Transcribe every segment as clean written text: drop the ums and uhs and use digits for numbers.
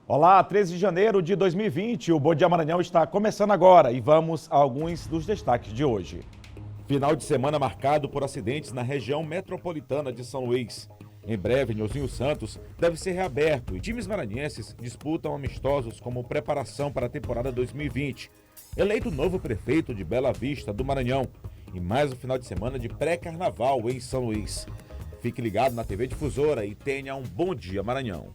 Olá, 13 de janeiro de 2020, o Bom Dia Maranhão está começando agora e vamos a alguns dos destaques de hoje. Final de semana marcado por acidentes na região metropolitana de São Luís. Em breve, Nilzinho Santos deve ser reaberto e times maranhenses disputam amistosos como preparação para a temporada 2020. Eleito novo prefeito de Bela Vista do Maranhão e mais um final de semana de pré-carnaval em São Luís. Fique ligado na TV Difusora e tenha um bom dia Maranhão.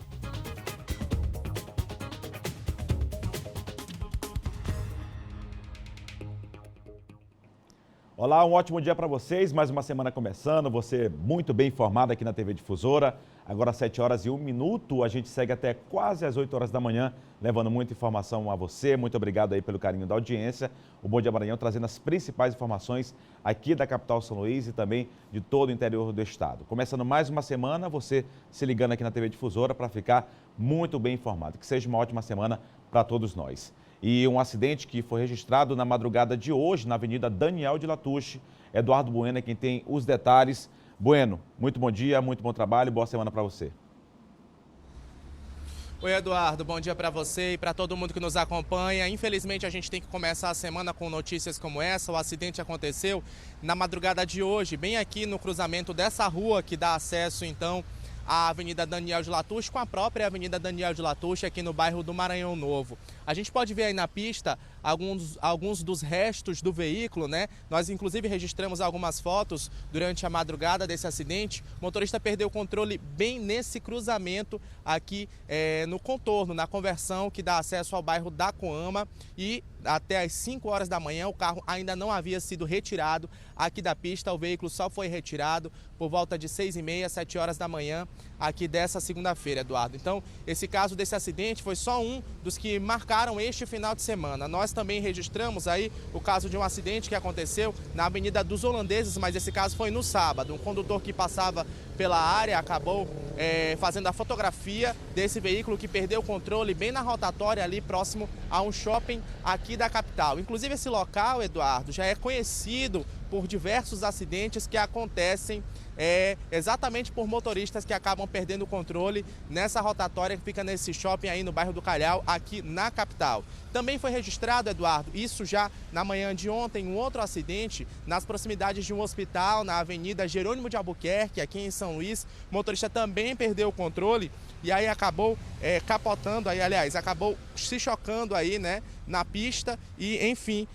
Olá, um ótimo dia para vocês, mais uma semana começando, você muito bem informado aqui na TV Difusora. Agora 7 horas e 1 minuto, a gente segue até quase às 8 horas da manhã, levando muita informação a você. Muito obrigado aí pelo carinho da audiência. O Bom Dia Maranhão trazendo as principais informações aqui da capital São Luís e também de todo o interior do estado. Começando mais uma semana, você se ligando aqui na TV Difusora para ficar muito bem informado. Que seja uma ótima semana para todos nós. E um acidente que foi registrado na madrugada de hoje na Avenida Daniel de Latouche. Eduardo Bueno é quem tem os detalhes. Bueno, muito bom dia, muito bom trabalho, boa semana para você. Oi, Eduardo, bom dia para você e para todo mundo que nos acompanha. Infelizmente, a gente tem que começar a semana com notícias como essa. O acidente aconteceu na madrugada de hoje, bem aqui no cruzamento dessa rua que dá acesso, então, a Avenida Daniel de Latouche com a própria Avenida Daniel de Latouche aqui no bairro do Maranhão Novo. A gente pode ver aí na pista alguns dos restos do veículo, né? Nós inclusive registramos algumas fotos durante a madrugada desse acidente. O motorista perdeu o controle bem nesse cruzamento aqui no contorno, na conversão que dá acesso ao bairro da Coama, e até às 5 horas da manhã o carro ainda não havia sido retirado aqui da pista. O veículo só foi retirado por volta de 6h30, 7 horas da manhã aqui dessa segunda-feira, Eduardo. Então, esse caso desse acidente foi só um dos que marcaram este final de semana. Nós também registramos aí o caso de um acidente que aconteceu na Avenida dos Holandeses, mas esse caso foi no sábado. Um condutor que passava pela área acabou fazendo a fotografia desse veículo que perdeu o controle bem na rotatória ali próximo a um shopping aqui da capital. Inclusive esse local, Eduardo, já é conhecido por diversos acidentes que acontecem exatamente por motoristas que acabam perdendo o controle nessa rotatória que fica nesse shopping aí no bairro do Calhau, aqui na capital. Também foi registrado, Eduardo, isso já na manhã de ontem, um outro acidente nas proximidades de um hospital na Avenida Jerônimo de Albuquerque, aqui em São Luís. O motorista também perdeu o controle e aí acabou capotando, aí, aliás, acabou se chocando aí, né, na pista e, enfim,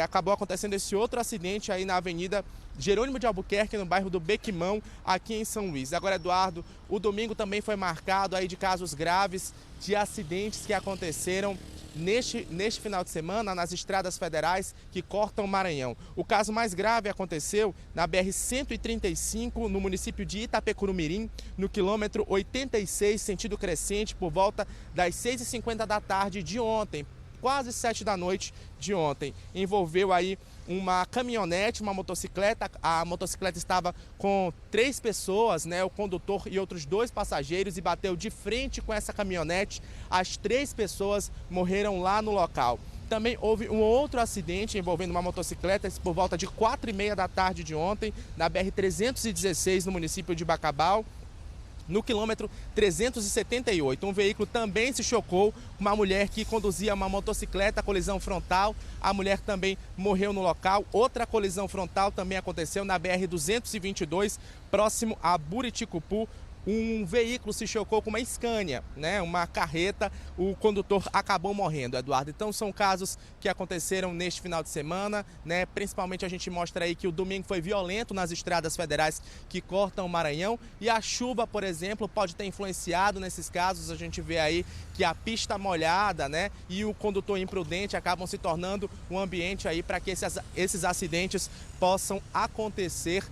acabou acontecendo esse outro acidente aí na Avenida Jerônimo de Albuquerque, no bairro do Bequimão, aqui em São Luís. Agora, Eduardo, o domingo também foi marcado aí de casos graves de acidentes que aconteceram neste final de semana nas estradas federais que cortam o Maranhão. O caso mais grave aconteceu na BR-135, no município de Itapecurumirim, no quilômetro 86, sentido crescente, por volta das 6h50 da tarde de ontem, quase 7 da noite de ontem. Envolveu aí uma caminhonete, uma motocicleta. A motocicleta estava com 3 pessoas, né, o condutor e outros 2 passageiros, e bateu de frente com essa caminhonete. As 3 pessoas morreram lá no local. Também houve um outro acidente envolvendo uma motocicleta por volta de 4h30 da tarde de ontem, na BR-316, no município de Bacabal, no quilômetro 378. Um veículo também se chocou, uma mulher que conduzia uma motocicleta, colisão frontal. A mulher também morreu no local. Outra colisão frontal também aconteceu na BR-222, próximo a Buriticupu. Um veículo se chocou com uma Scania, né, uma carreta. O condutor acabou morrendo, Eduardo. Então são casos que aconteceram neste final de semana, né? Principalmente a gente mostra aí que o domingo foi violento nas estradas federais que cortam o Maranhão, e a chuva, por exemplo, pode ter influenciado nesses casos. A gente vê aí que a pista molhada, né, e o condutor imprudente acabam se tornando um ambiente aí para que esses acidentes possam acontecer.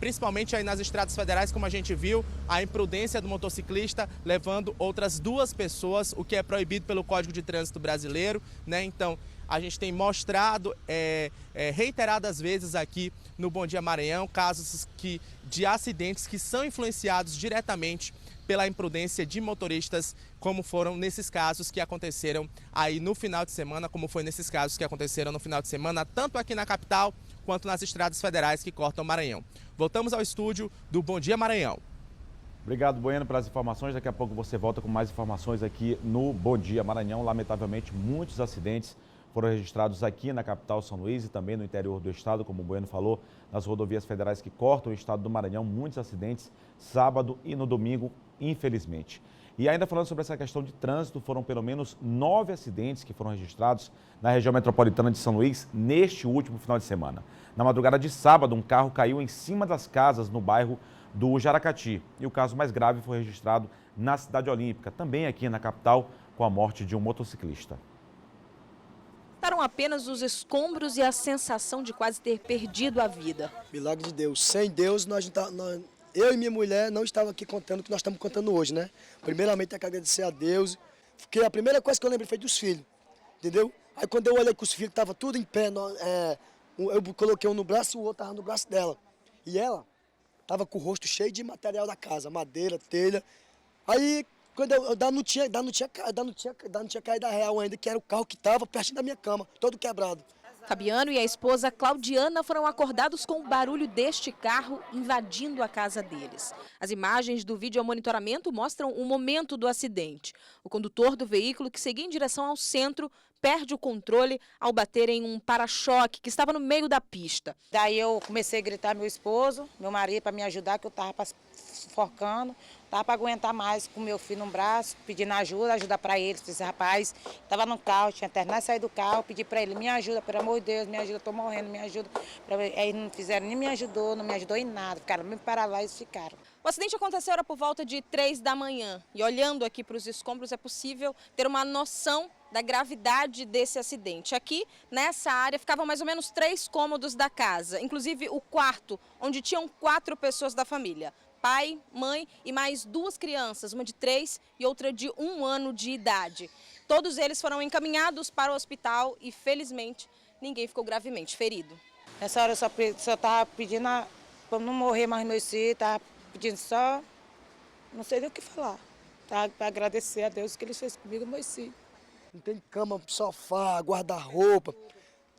Principalmente aí nas estradas federais, como a gente viu, a imprudência do motociclista levando outras 2 pessoas, o que é proibido pelo Código de Trânsito Brasileiro, né? Então, a gente tem mostrado reiteradas vezes aqui no Bom Dia Maranhão casos de acidentes que são influenciados diretamente pela imprudência de motoristas, como foram nesses casos que aconteceram aí no final de semana, como foi nesses casos que aconteceram no final de semana, tanto aqui na capital quanto nas estradas federais que cortam o Maranhão. Voltamos ao estúdio do Bom Dia Maranhão. Obrigado, Bueno, pelas informações. Daqui a pouco você volta com mais informações aqui no Bom Dia Maranhão. Lamentavelmente, muitos acidentes foram registrados aqui na capital São Luís e também no interior do estado, como o Bueno falou, nas rodovias federais que cortam o estado do Maranhão. Muitos acidentes sábado e no domingo, infelizmente. E ainda falando sobre essa questão de trânsito, foram pelo menos 9 acidentes que foram registrados na região metropolitana de São Luís neste último final de semana. Na madrugada de sábado, um carro caiu em cima das casas no bairro do Jaracati. E o caso mais grave foi registrado na Cidade Olímpica, também aqui na capital, com a morte de um motociclista. Restaram apenas os escombros e a sensação de quase ter perdido a vida. Milagre de Deus. Sem Deus, eu e minha mulher não estávamos aqui contando o que nós estamos contando hoje, né? Primeiramente, tenho que agradecer a Deus, porque a primeira coisa que eu lembrei foi dos filhos, entendeu? Aí quando eu olhei que os filhos estavam tudo em pé, eu coloquei um no braço e o outro estava no braço dela. E ela estava com o rosto cheio de material da casa, madeira, telha. Aí, quando eu não tinha caído a real ainda, que era o carro que estava pertinho da minha cama, todo quebrado. Fabiano e a esposa Claudiana foram acordados com o barulho deste carro invadindo a casa deles. As imagens do videomonitoramento mostram o momento do acidente. O condutor do veículo, que seguia em direção ao centro, perde o controle ao bater em um para-choque que estava no meio da pista. Daí eu comecei a gritar meu esposo, meu marido, para me ajudar, que eu estava sufocando. Estava para aguentar mais com meu filho no braço, pedindo ajuda para eles, esse rapaz. Estava no carro, tinha terminado de sair do carro, pedi para ele, me ajuda, pelo amor de Deus, me ajuda, estou morrendo, me ajuda. Aí não fizeram, nem me ajudou, não me ajudou em nada, ficaram me para lá e ficaram. O acidente aconteceu era por volta de 3 da manhã e olhando aqui para os escombros é possível ter uma noção da gravidade desse acidente. Aqui, nessa área, ficavam mais ou menos 3 cômodos da casa, inclusive o quarto, onde tinham 4 pessoas da família. Pai, mãe e mais 2 crianças, uma de 3 e outra de 1 ano de idade. Todos eles foram encaminhados para o hospital e, felizmente, ninguém ficou gravemente ferido. Nessa hora eu só estava pedindo para não morrer mais meus filhos, estava pedindo só, não sei nem o que falar. Para agradecer a Deus que Ele fez comigo, meus filhos. Não tem cama, sofá, guarda-roupa.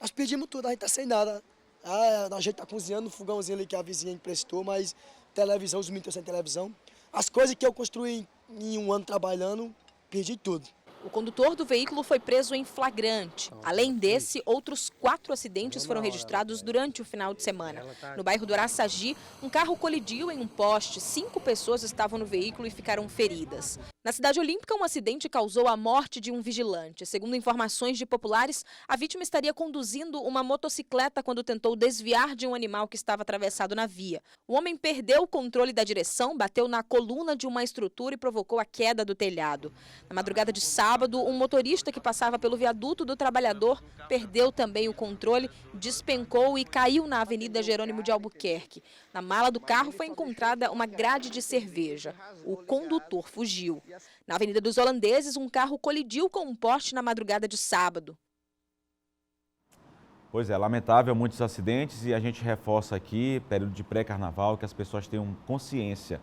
Nós pedimos tudo, a gente está sem nada. A gente está cozinhando no fogãozinho ali que a vizinha emprestou, mas televisão, os meninos estão sem televisão. As coisas que eu construí em 1 ano trabalhando, perdi tudo. O condutor do veículo foi preso em flagrante. Além desse, outros 4 acidentes foram registrados durante o final de semana. No bairro do Araçagi, um carro colidiu em um poste. 5 pessoas estavam no veículo e ficaram feridas. Na Cidade Olímpica, um acidente causou a morte de um vigilante. Segundo informações de populares, a vítima estaria conduzindo uma motocicleta quando tentou desviar de um animal que estava atravessado na via. O homem perdeu o controle da direção, bateu na coluna de uma estrutura e provocou a queda do telhado. Na madrugada de sábado, um motorista que passava pelo viaduto do Trabalhador perdeu também o controle, despencou e caiu na Avenida Jerônimo de Albuquerque. Na mala do carro foi encontrada uma grade de cerveja. O condutor fugiu. Na Avenida dos Holandeses, um carro colidiu com um poste na madrugada de sábado. Pois é, lamentável muitos acidentes e a gente reforça aqui, período de pré-carnaval, que as pessoas tenham consciência.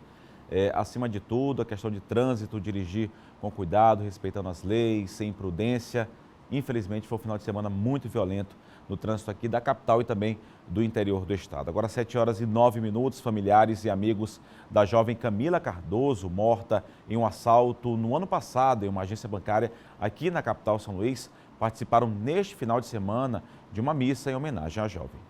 Acima de tudo, a questão de trânsito, dirigir com cuidado, respeitando as leis, sem imprudência. Infelizmente, foi um final de semana muito violento no trânsito aqui da capital e também do interior do estado. Agora, 7h09, familiares e amigos da jovem Camila Cardoso, morta em um assalto no ano passado em uma agência bancária aqui na capital São Luís, participaram neste final de semana de uma missa em homenagem à jovem.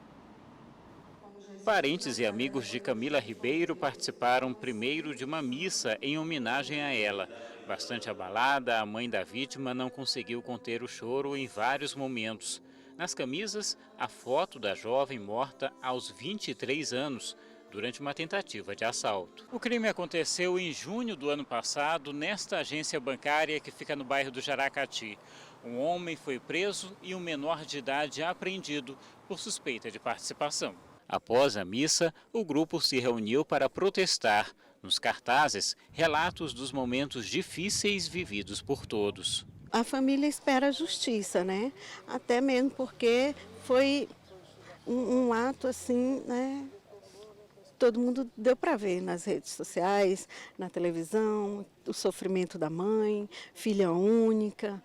Parentes e amigos de Camila Ribeiro participaram primeiro de uma missa em homenagem a ela. Bastante abalada, a mãe da vítima não conseguiu conter o choro em vários momentos. Nas camisas, a foto da jovem morta aos 23 anos, durante uma tentativa de assalto. O crime aconteceu em junho do ano passado, nesta agência bancária que fica no bairro do Jaracati. Um homem foi preso e um menor de idade apreendido por suspeita de participação. Após a missa, o grupo se reuniu para protestar. Nos cartazes, relatos dos momentos difíceis vividos por todos. A família espera a justiça, né? Até mesmo porque foi um ato assim, né? Todo mundo deu para ver nas redes sociais, na televisão, o sofrimento da mãe, filha única.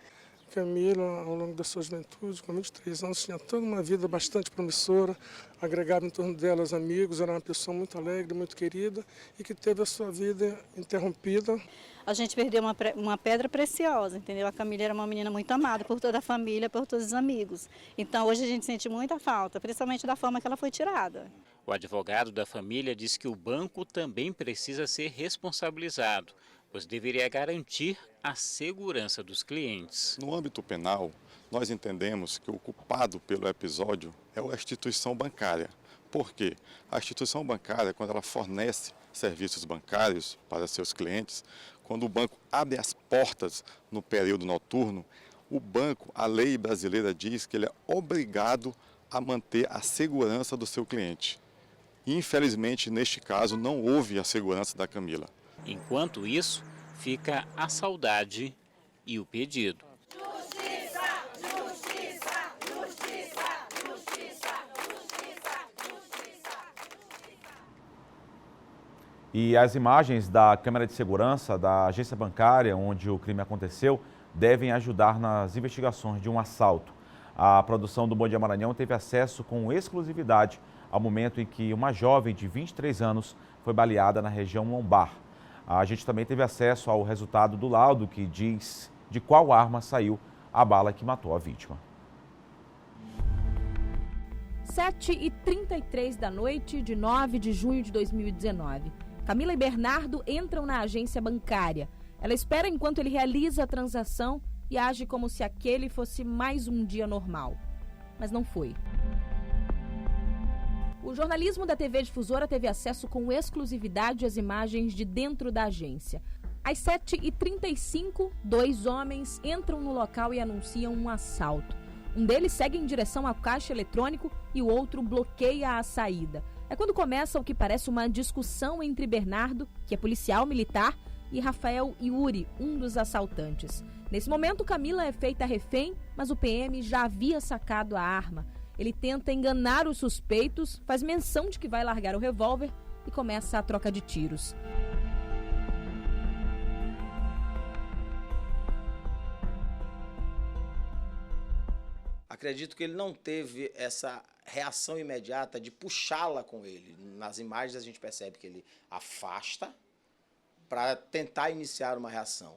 Camila, ao longo da sua juventude, com 23 anos, tinha toda uma vida bastante promissora, agregava em torno dela os amigos, era uma pessoa muito alegre, muito querida e que teve a sua vida interrompida. A gente perdeu uma pedra preciosa, entendeu? A Camila era uma menina muito amada por toda a família, por todos os amigos. Então hoje a gente sente muita falta, principalmente da forma que ela foi tirada. O advogado da família diz que o banco também precisa ser responsabilizado, pois deveria garantir a segurança dos clientes. No âmbito penal, nós entendemos que o culpado pelo episódio é a instituição bancária. Por quê? A instituição bancária, quando ela fornece serviços bancários para seus clientes, quando o banco abre as portas no período noturno, o banco, a lei brasileira diz que ele é obrigado a manter a segurança do seu cliente. E, infelizmente, neste caso, não houve a segurança da Camila. Enquanto isso, fica a saudade e o pedido. Justiça, justiça, justiça, justiça, justiça, justiça. E as imagens da câmera de segurança da agência bancária onde o crime aconteceu devem ajudar nas investigações de um assalto. A produção do Bom Dia Maranhão teve acesso com exclusividade ao momento em que uma jovem de 23 anos foi baleada na região lombar. A gente também teve acesso ao resultado do laudo que diz de qual arma saiu a bala que matou a vítima. 7h33 da noite de 9 de junho de 2019. Camila e Bernardo entram na agência bancária. Ela espera enquanto ele realiza a transação e age como se aquele fosse mais um dia normal. Mas não foi. O jornalismo da TV Difusora teve acesso com exclusividade às imagens de dentro da agência. Às 7h35, 2 homens entram no local e anunciam um assalto. Um deles segue em direção ao caixa eletrônico e o outro bloqueia a saída. É quando começa o que parece uma discussão entre Bernardo, que é policial militar, e Rafael Yuri, um dos assaltantes. Nesse momento, Camila é feita refém, mas o PM já havia sacado a arma. Ele tenta enganar os suspeitos, faz menção de que vai largar o revólver e começa a troca de tiros. Acredito que ele não teve essa reação imediata de puxá-la com ele. Nas imagens a gente percebe que ele afasta para tentar iniciar uma reação.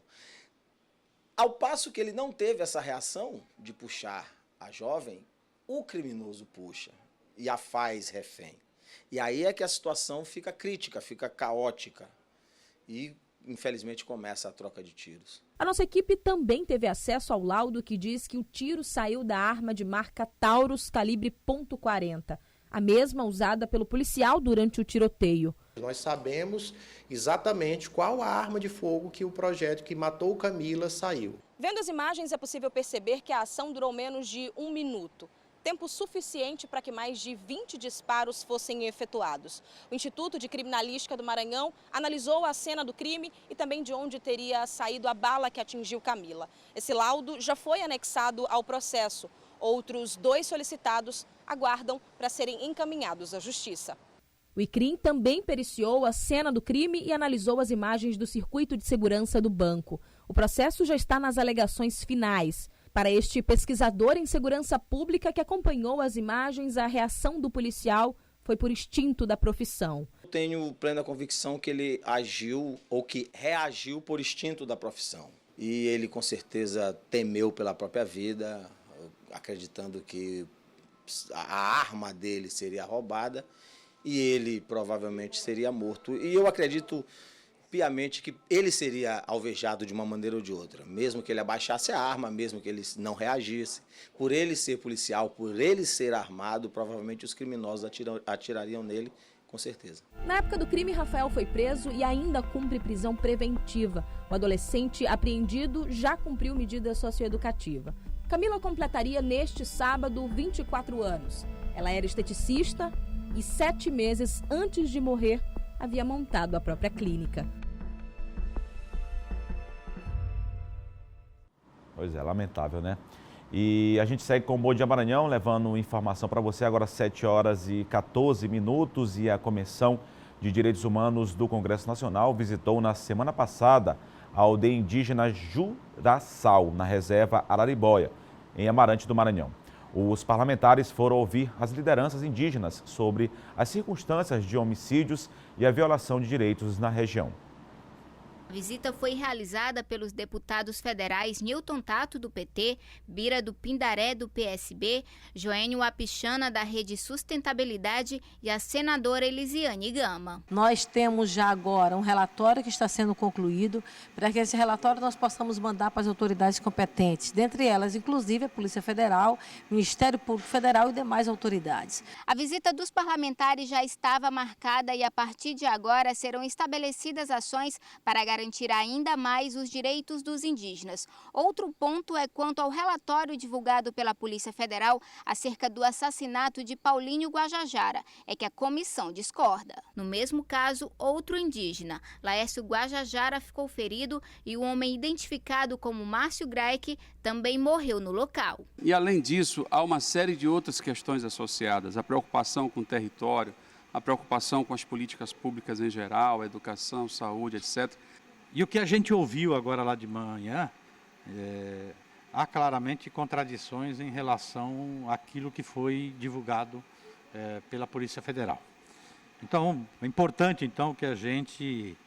Ao passo que ele não teve essa reação de puxar a jovem, o criminoso puxa e a faz refém. E aí é que a situação fica crítica, fica caótica e, infelizmente, começa a troca de tiros. A nossa equipe também teve acesso ao laudo que diz que o tiro saiu da arma de marca Taurus calibre .40, a mesma usada pelo policial durante o tiroteio. Nós sabemos exatamente qual a arma de fogo que o projétil que matou Camila saiu. Vendo as imagens, é possível perceber que a ação durou menos de 1 minuto. Tempo suficiente para que mais de 20 disparos fossem efetuados. O Instituto de Criminalística do Maranhão analisou a cena do crime e também de onde teria saído a bala que atingiu Camila. Esse laudo já foi anexado ao processo. Outros 2 solicitados aguardam para serem encaminhados à Justiça. O ICRIM também periciou a cena do crime e analisou as imagens do circuito de segurança do banco. O processo já está nas alegações finais. Para este pesquisador em segurança pública que acompanhou as imagens, a reação do policial foi por instinto da profissão. Eu tenho plena convicção que ele agiu ou que reagiu por instinto da profissão. E ele com certeza temeu pela própria vida, acreditando que a arma dele seria roubada e ele provavelmente seria morto. E eu acredito piamente que ele seria alvejado de uma maneira ou de outra, mesmo que ele abaixasse a arma, mesmo que ele não reagisse. Por ele ser policial, por ele ser armado, provavelmente os criminosos atirariam nele, com certeza. Na época do crime, Rafael foi preso e ainda cumpre prisão preventiva. O adolescente apreendido já cumpriu medida socioeducativa. Camila completaria neste sábado 24 anos. Ela era esteticista e 7 meses antes de morrer, havia montado a própria clínica. Pois é, lamentável, né? E a gente segue com o Bom Dia Maranhão, levando informação para você agora às 7h14 e a Comissão de Direitos Humanos do Congresso Nacional visitou na semana passada a aldeia indígena Juraçal, na reserva Araribóia, em Amarante do Maranhão. Os parlamentares foram ouvir as lideranças indígenas sobre as circunstâncias de homicídios e a violação de direitos na região. A visita foi realizada pelos deputados federais Newton Tato, do PT, Bira do Pindaré, do PSB, Joênio Apichana, da Rede Sustentabilidade e a senadora Elisiane Gama. Nós temos já agora um relatório que está sendo concluído, para que esse relatório nós possamos mandar para as autoridades competentes, dentre elas, inclusive, a Polícia Federal, Ministério Público Federal e demais autoridades. A visita dos parlamentares já estava marcada e, a partir de agora, serão estabelecidas ações para garantir ainda mais os direitos dos indígenas. Outro ponto é quanto ao relatório divulgado pela Polícia Federal acerca do assassinato de Paulinho Guajajara, é que a comissão discorda. No mesmo caso, outro indígena, Laércio Guajajara, ficou ferido e o homem identificado como Márcio Graik também morreu no local. E além disso, há uma série de outras questões associadas, a preocupação com o território, a preocupação com as políticas públicas em geral, a educação, saúde, etc. E o que a gente ouviu agora lá de manhã, há claramente contradições em relação àquilo que foi divulgado pela Polícia Federal. Então, é importante então que a gente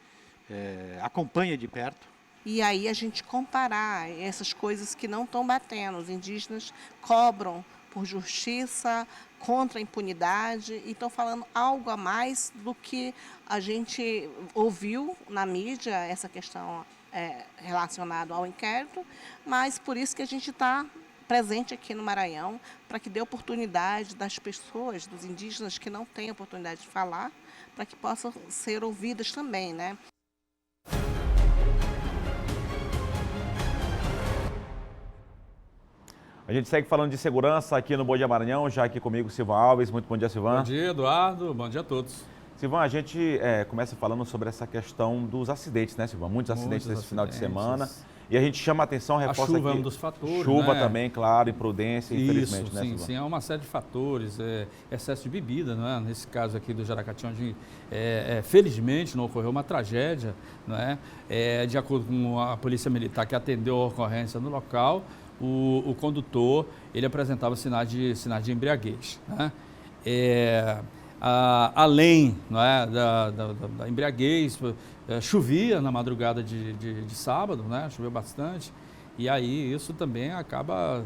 acompanhe de perto. E aí a gente comparar essas coisas que não estão batendo. Os indígenas cobram por justiça, contra a impunidade, e estão falando algo a mais do que a gente ouviu na mídia, essa questão relacionada ao inquérito, mas por isso que a gente está presente aqui no Maranhão, para que dê oportunidade das pessoas, dos indígenas que não têm oportunidade de falar, para que possam ser ouvidas também, né? A gente segue falando de segurança aqui no Bom Dia Maranhão, já aqui comigo Silvan Alves. Muito bom dia, Silvan. Bom dia, Eduardo. Bom dia a todos. Silvan, a gente começa falando sobre essa questão dos acidentes, né, Silvan? Muitos acidentes nesse final de semana. E a gente chama a atenção, reforça aqui. A chuva é um dos fatores, chuva né? também, claro, imprudência, infelizmente, isso, né, sim, Silvan? sim, há uma série de fatores, excesso de bebida, não é? Nesse caso aqui do Jaracati, onde felizmente não ocorreu uma tragédia, não é? De acordo com a Polícia Militar que atendeu a ocorrência no local, o condutor ele apresentava sinais de embriaguez, né? Além, não é, da embriaguez, chovia na madrugada de sábado, né? Choveu bastante, e aí isso também acaba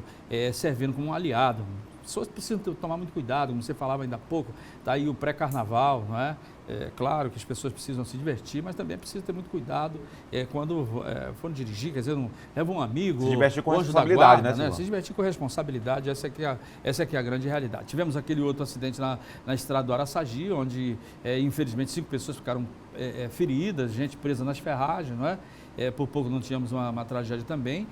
servindo como um aliado. As pessoas precisam tomar muito cuidado, como você falava ainda há pouco, está aí o pré-carnaval, não é? É claro que as pessoas precisam se divertir, mas também precisam ter muito cuidado quando forem dirigir, quer dizer, não leva um amigo, se divertir com responsabilidade, guarda, né? Se divertir com responsabilidade, essa é a grande realidade. Tivemos aquele outro acidente na estrada do Araçagi, onde infelizmente 5 pessoas ficaram feridas, gente presa nas ferragens, não é? Por pouco não tínhamos uma tragédia também,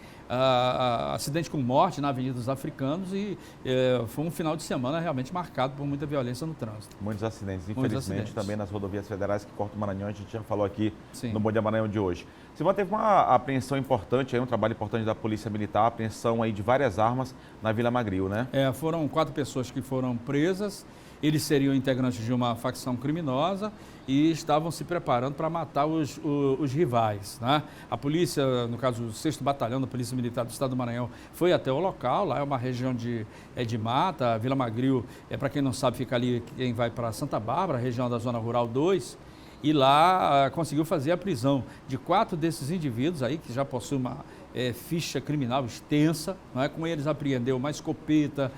acidente com morte na Avenida dos Africanos, e foi um final de semana realmente marcado por muita violência no trânsito. Muitos acidentes, infelizmente, também nas rodovias federais que cortam o Maranhão, a gente já falou aqui no Bom Dia Maranhão de hoje. Silvan, teve uma apreensão importante, um trabalho importante da Polícia Militar, apreensão aí de várias armas na Vila Magril, né? Foram 4 pessoas que foram presas. Eles seriam integrantes de uma facção criminosa e estavam se preparando para matar os rivais, né? A polícia, no caso o 6º Batalhão da Polícia Militar do Estado do Maranhão, foi até o local. Lá é uma região de mata. A Vila Magril, para quem não sabe, fica ali, quem vai para Santa Bárbara, região da Zona Rural 2, e lá conseguiu fazer a prisão de 4 desses indivíduos aí, que já possuem uma ficha criminal extensa, não é? Com eles apreendeu uma escopeta,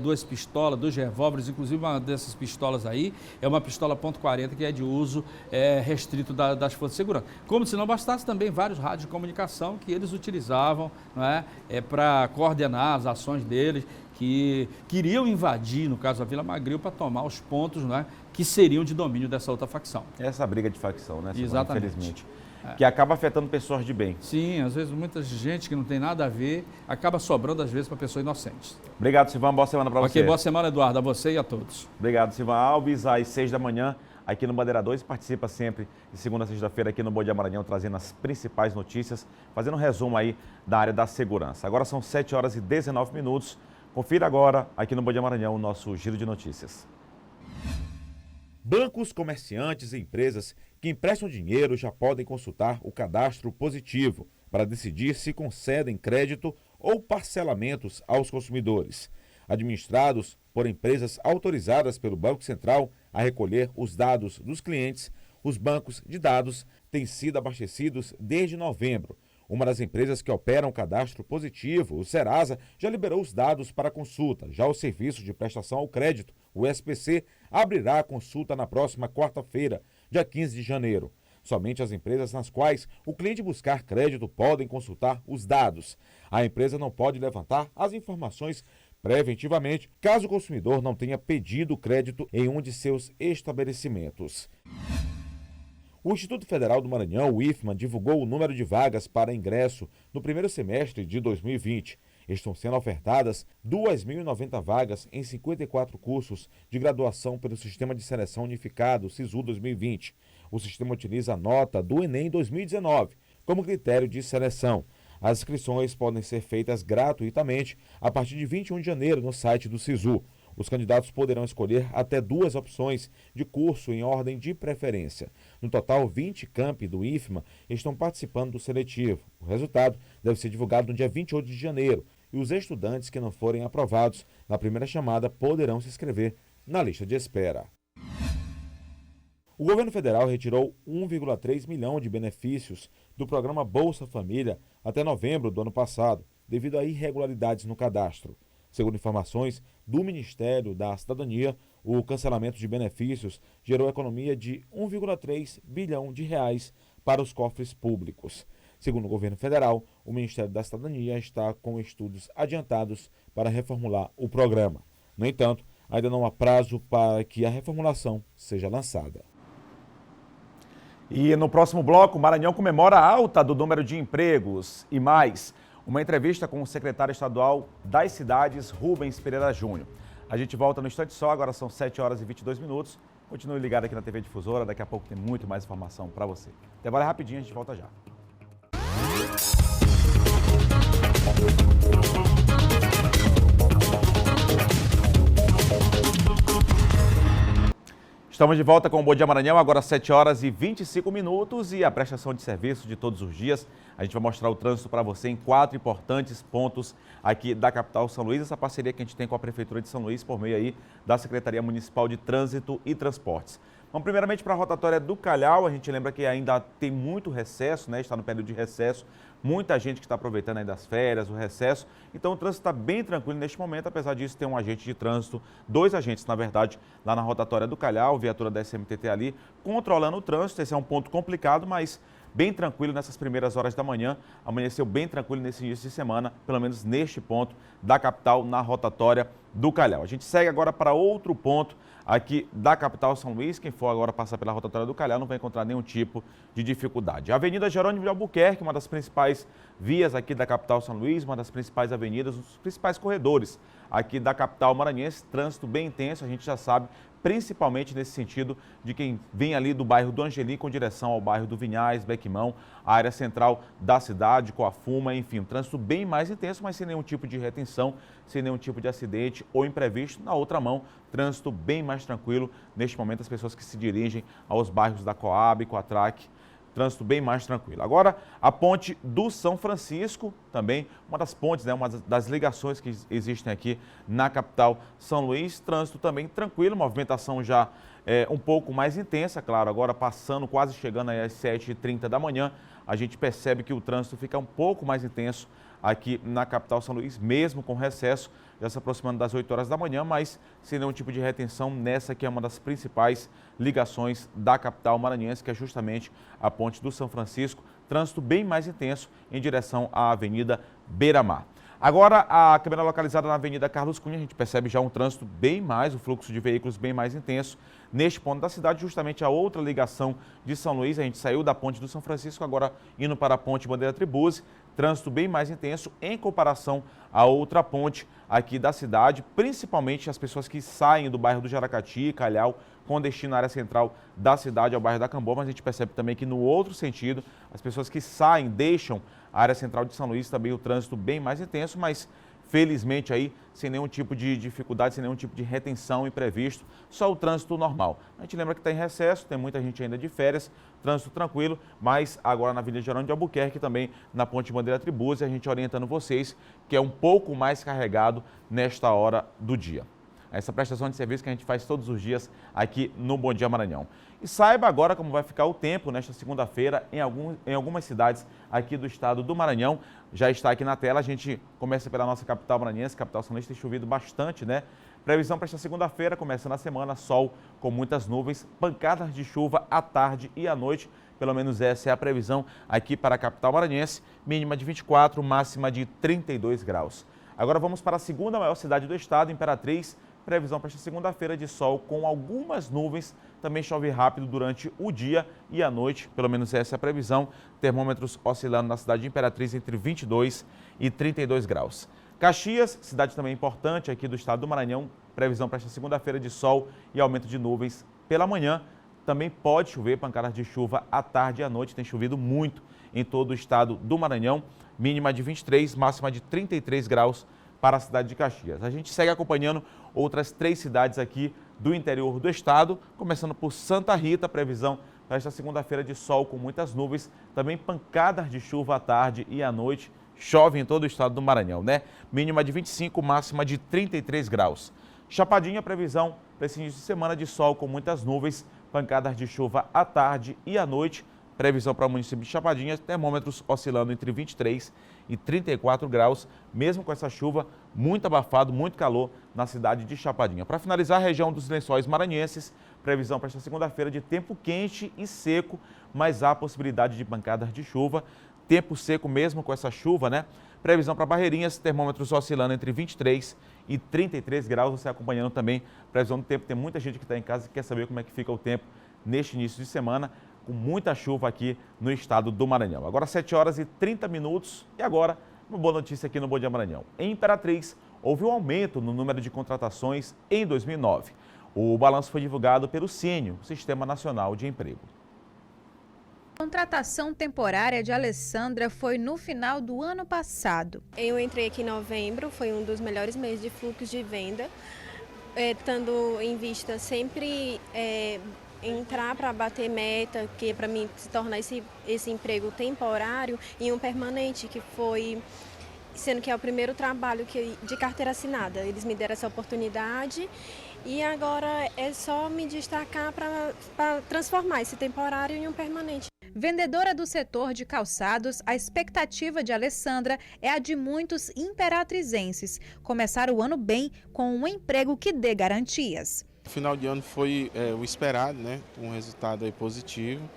2 pistolas, 2 revólveres, inclusive uma dessas pistolas aí é uma pistola .40 que é de uso restrito das forças de segurança. Como se não bastasse, também vários rádios de comunicação que eles utilizavam, não é? Para coordenar as ações deles, que queriam invadir, no caso a Vila Magril, para tomar os pontos, não é? Que seriam de domínio dessa outra facção. Essa briga de facção, né, Silvan? Exatamente. Infelizmente. Que acaba afetando pessoas de bem. Sim, às vezes muita gente que não tem nada a ver, acaba sobrando às vezes para pessoas inocentes. Obrigado, Silvan. Boa semana para você. Boa semana, Eduardo, a você e a todos. Obrigado, Silvan Alves. Às 6 da manhã, aqui no Bandeira 2, participa sempre de segunda a sexta-feira aqui no Bom Dia Maranhão, trazendo as principais notícias, fazendo um resumo aí da área da segurança. Agora são 7 horas e 19 minutos. Confira agora, aqui no Bom Dia Maranhão, o nosso giro de notícias. Bancos, comerciantes e empresas que emprestam dinheiro já podem consultar o cadastro positivo para decidir se concedem crédito ou parcelamentos aos consumidores. Administrados por empresas autorizadas pelo Banco Central a recolher os dados dos clientes, os bancos de dados têm sido abastecidos desde novembro. Uma das empresas que operam o cadastro positivo, o Serasa, já liberou os dados para consulta. Já o Serviço de Prestação ao Crédito, o SPC, abrirá a consulta na próxima quarta-feira, dia 15 de janeiro. Somente as empresas nas quais o cliente buscar crédito podem consultar os dados. A empresa não pode levantar as informações preventivamente, caso o consumidor não tenha pedido crédito em um de seus estabelecimentos. O Instituto Federal do Maranhão, o IFMA, divulgou o número de vagas para ingresso no primeiro semestre de 2020. Estão sendo ofertadas 2.090 vagas em 54 cursos de graduação pelo Sistema de Seleção Unificado, SISU 2020. O sistema utiliza a nota do Enem 2019 como critério de seleção. As inscrições podem ser feitas gratuitamente a partir de 21 de janeiro no site do SISU. Os candidatos poderão escolher até 2 opções de curso em ordem de preferência. No total, 20 campi do IFMA estão participando do seletivo. O resultado deve ser divulgado no dia 28 de janeiro e os estudantes que não forem aprovados na primeira chamada poderão se inscrever na lista de espera. O governo federal retirou 1,3 milhão de benefícios do programa Bolsa Família até novembro do ano passado, devido a irregularidades no cadastro. Segundo informações do Ministério da Cidadania, o cancelamento de benefícios gerou economia de 1,3 bilhão de reais para os cofres públicos. Segundo o governo federal, o Ministério da Cidadania está com estudos adiantados para reformular o programa. No entanto, ainda não há prazo para que a reformulação seja lançada. E no próximo bloco, o Maranhão comemora a alta do número de empregos e mais. Uma entrevista com o secretário estadual das cidades, Rubens Pereira Júnior. A gente volta no instante só, agora são 7 horas e 22 minutos. Continue ligado aqui na TV Difusora, daqui a pouco tem muito mais informação para você. Intervalo rapidinho, a gente volta já. Estamos de volta com o Bom Dia Maranhão, agora 7 horas e 25 minutos e a prestação de serviço de todos os dias. A gente vai mostrar o trânsito para você em 4 importantes pontos aqui da capital São Luís, essa parceria que a gente tem com a Prefeitura de São Luís por meio aí da Secretaria Municipal de Trânsito e Transportes. Vamos primeiramente para a rotatória do Calhau, a gente lembra que ainda tem muito recesso, né? Está no período de recesso, muita gente que está aproveitando ainda as férias, o recesso, então o trânsito está bem tranquilo neste momento, apesar disso tem um agente de trânsito, 2 agentes na verdade, lá na rotatória do Calhau, viatura da SMTT ali, controlando o trânsito, esse é um ponto complicado, mas bem tranquilo nessas primeiras horas da manhã, amanheceu bem tranquilo nesse início de semana, pelo menos neste ponto da capital, na rotatória do Calhau. A gente segue agora para outro ponto aqui da capital São Luís, quem for agora passar pela rotatória do Calhau não vai encontrar nenhum tipo de dificuldade. A Avenida Jerônimo de Albuquerque, uma das principais vias aqui da capital São Luís, uma das principais avenidas, um dos principais corredores aqui da capital maranhense, trânsito bem intenso, a gente já sabe, principalmente nesse sentido de quem vem ali do bairro do Angeli com direção ao bairro do Vinhais, Bequimão, a área central da cidade, Coafuma, enfim, um trânsito bem mais intenso, mas sem nenhum tipo de retenção, sem nenhum tipo de acidente ou imprevisto. Na outra mão, trânsito bem mais tranquilo, neste momento as pessoas que se dirigem aos bairros da Coab, Coatrac, trânsito bem mais tranquilo. Agora, a ponte do São Francisco, também uma das pontes, né, uma das ligações que existem aqui na capital São Luís, trânsito também tranquilo, movimentação já um pouco mais intensa, claro, agora passando, quase chegando aí às 7h30 da manhã, a gente percebe que o trânsito fica um pouco mais intenso aqui na capital São Luís, mesmo com recesso, já se aproximando das 8 horas da manhã, mas sem nenhum tipo de retenção nessa que é uma das principais ligações da capital maranhense, que é justamente a ponte do São Francisco, trânsito bem mais intenso em direção à Avenida Beira-Mar. Agora, a câmera localizada na Avenida Carlos Cunha, a gente percebe já um trânsito bem mais, o fluxo de veículos bem mais intenso neste ponto da cidade, justamente a outra ligação de São Luís, a gente saiu da ponte do São Francisco, agora indo para a ponte Bandeira Tribuse, trânsito bem mais intenso em comparação à outra ponte aqui da cidade, principalmente as pessoas que saem do bairro do Jaracati, Calhau, com destino à área central da cidade, ao bairro da Cambô, mas a gente percebe também que no outro sentido, as pessoas que saem, deixam a área central de São Luís, também o trânsito bem mais intenso, mas felizmente aí, sem nenhum tipo de dificuldade, sem nenhum tipo de retenção imprevisto, só o trânsito normal. A gente lembra que está em recesso, tem muita gente ainda de férias, trânsito tranquilo, mas agora na Avenida Jerônimo de Albuquerque, também na Ponte Bandeira Tribuzzi, a gente orientando vocês que é um pouco mais carregado nesta hora do dia. Essa prestação de serviço que a gente faz todos os dias aqui no Bom Dia Maranhão. E saiba agora como vai ficar o tempo nesta segunda-feira em algumas cidades aqui do estado do Maranhão. Já está aqui na tela, a gente começa pela nossa capital maranhense, capital São Luís, tem chovido bastante, né? Previsão para esta segunda-feira, começando a semana, sol com muitas nuvens, pancadas de chuva à tarde e à noite. Pelo menos essa é a previsão aqui para a capital maranhense, mínima de 24, máxima de 32 graus. Agora vamos para a segunda maior cidade do estado, Imperatriz. Previsão para esta segunda-feira de sol com algumas nuvens, também chove rápido durante o dia e a noite, pelo menos essa é a previsão. Termômetros oscilando na cidade de Imperatriz entre 22 e 32 graus. Caxias, cidade também importante aqui do estado do Maranhão, previsão para esta segunda-feira de sol e aumento de nuvens pela manhã. Também pode chover, pancadas de chuva à tarde e à noite, tem chovido muito em todo o estado do Maranhão, mínima de 23, máxima de 33 graus para a cidade de Caxias. A gente segue acompanhando outras 3 cidades aqui do interior do estado, começando por Santa Rita, previsão para esta segunda-feira de sol com muitas nuvens, também pancadas de chuva à tarde e à noite, chove em todo o estado do Maranhão, né? Mínima de 25, máxima de 33 graus. Chapadinha, previsão para esse início de semana de sol com muitas nuvens, pancadas de chuva à tarde e à noite, previsão para o município de Chapadinha, termômetros oscilando entre 23 e 34 graus, mesmo com essa chuva, muito abafado, muito calor na cidade de Chapadinha. Para finalizar, a região dos Lençóis Maranhenses, previsão para esta segunda-feira de tempo quente e seco, mas há possibilidade de pancadas de chuva, tempo seco mesmo com essa chuva, né? Previsão para Barreirinhas, termômetros oscilando entre 23 e 33 graus, você acompanhando também previsão do tempo. Tem muita gente que está em casa e quer saber como é que fica o tempo neste início de semana, com muita chuva aqui no estado do Maranhão. Agora 7 horas e 30 minutos e agora uma boa notícia aqui no Bom Dia Maranhão. Em Imperatriz, houve um aumento no número de contratações em 2009. O balanço foi divulgado pelo Cínio, Sistema Nacional de Emprego. A contratação temporária de Alessandra foi no final do ano passado. Eu entrei aqui em novembro, foi um dos melhores meses de fluxo de venda, tendo em vista sempre entrar para bater meta, que para mim se tornar esse emprego temporário e um permanente, que foi, sendo que é o primeiro trabalho de carteira assinada. Eles me deram essa oportunidade e agora é só me destacar para transformar esse temporário em um permanente. Vendedora do setor de calçados, a expectativa de Alessandra é a de muitos imperatrizenses. Começar o ano bem com um emprego que dê garantias. O final de ano foi o esperado, né? Um resultado aí positivo,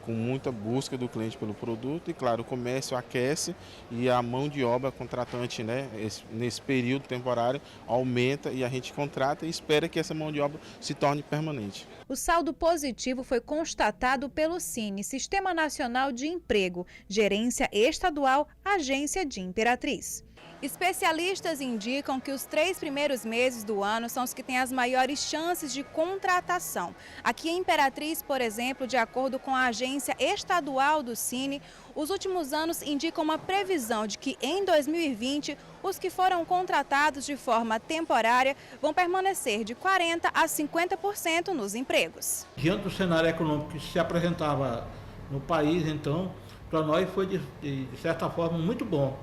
com muita busca do cliente pelo produto e, claro, o comércio aquece e a mão de obra contratante, né, nesse período temporário aumenta e a gente contrata e espera que essa mão de obra se torne permanente. O saldo positivo foi constatado pelo Cine, Sistema Nacional de Emprego, Gerência Estadual, Agência de Imperatriz. Especialistas indicam que os 3 primeiros meses do ano são os que têm as maiores chances de contratação. Aqui em Imperatriz, por exemplo, de acordo com a Agência Estadual do Cine, os últimos anos indicam uma previsão de que em 2020, os que foram contratados de forma temporária vão permanecer de 40% a 50% nos empregos. Diante do cenário econômico que se apresentava no país, então, para nós foi de certa forma muito bom.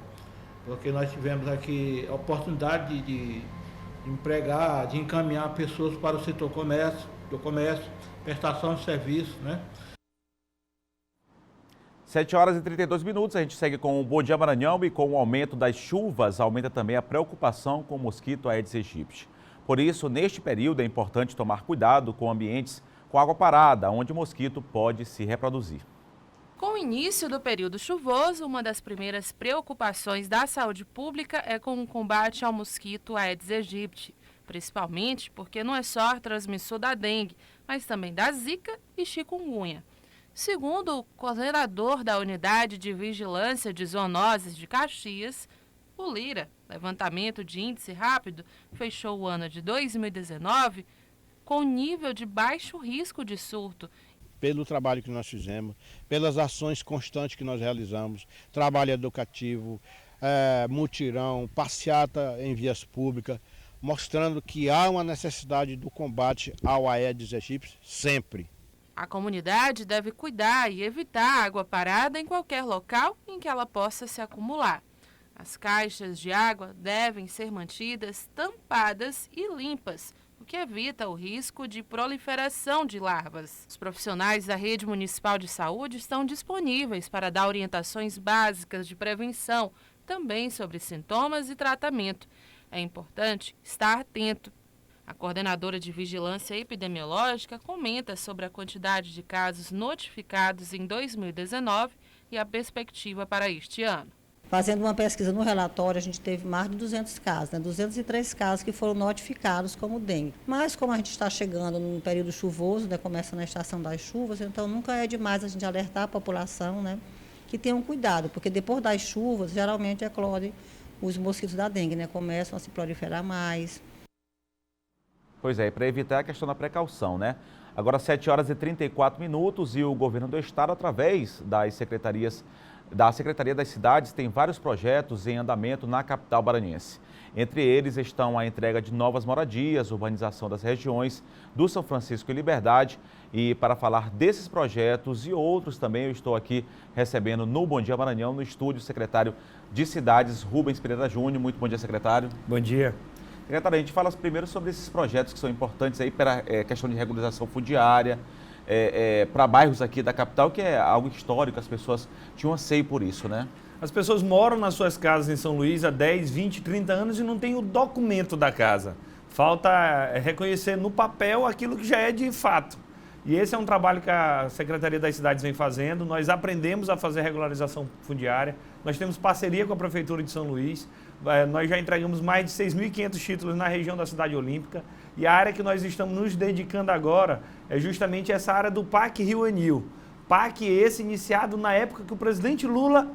Porque nós tivemos aqui a oportunidade de empregar, de encaminhar pessoas para o setor do comércio, prestação de serviços, né? 7 horas e 32 minutos, a gente segue com o Bom Dia Maranhão e com o aumento das chuvas, aumenta também a preocupação com o mosquito Aedes aegypti. Por isso, neste período é importante tomar cuidado com ambientes com água parada, onde o mosquito pode se reproduzir. Com o início do período chuvoso, uma das primeiras preocupações da saúde pública é com o combate ao mosquito Aedes aegypti, principalmente porque não é só transmissor da dengue, mas também da zika e chikungunya. Segundo o coordenador da Unidade de Vigilância de Zoonoses de Caxias, o Lira, levantamento de índice rápido, fechou o ano de 2019 com nível de baixo risco de surto. Pelo trabalho que nós fizemos, pelas ações constantes que nós realizamos, trabalho educativo, mutirão, passeata em vias públicas, mostrando que há uma necessidade do combate ao Aedes aegypti sempre. A comunidade deve cuidar e evitar água parada em qualquer local em que ela possa se acumular. As caixas de água devem ser mantidas tampadas e limpas, o que evita o risco de proliferação de larvas. Os profissionais da Rede Municipal de Saúde estão disponíveis para dar orientações básicas de prevenção, também sobre sintomas e tratamento. É importante estar atento. A coordenadora de Vigilância Epidemiológica comenta sobre a quantidade de casos notificados em 2019 e a perspectiva para este ano. Fazendo uma pesquisa no relatório, a gente teve mais de 200 casos, 203 casos que foram notificados como dengue. Mas como a gente está chegando num período chuvoso, começando a estação das chuvas, então nunca é demais a gente alertar a população, que tenham cuidado, porque depois das chuvas, geralmente eclodem os mosquitos da dengue, começam a se proliferar mais. Pois é, para evitar a questão da precaução, Agora 7 horas e 34 minutos e o governo do estado, através das secretarias, da Secretaria das Cidades, tem vários projetos em andamento na capital maranhense. Entre eles estão a entrega de novas moradias, urbanização das regiões do São Francisco e Liberdade. E para falar desses projetos e outros também, eu estou aqui recebendo no Bom Dia Maranhão, no estúdio, o secretário de Cidades, Rubens Pereira Júnior. Muito bom dia, secretário. Bom dia. Secretário, a gente fala primeiro sobre esses projetos que são importantes aí para a questão de regularização fundiária, para bairros aqui da capital, que é algo histórico, as pessoas tinham anseio por isso, As pessoas moram nas suas casas em São Luís há 10, 20, 30 anos e não tem o documento da casa. Falta reconhecer no papel aquilo que já é de fato. E esse é um trabalho que a Secretaria das Cidades vem fazendo. Nós aprendemos a fazer regularização fundiária. Nós temos parceria com a Prefeitura de São Luís. Nós já entregamos mais de 6.500 títulos na região da Cidade Olímpica. E a área que nós estamos nos dedicando agora é justamente essa área do PAC Rio Anil. PAC esse iniciado na época que o presidente Lula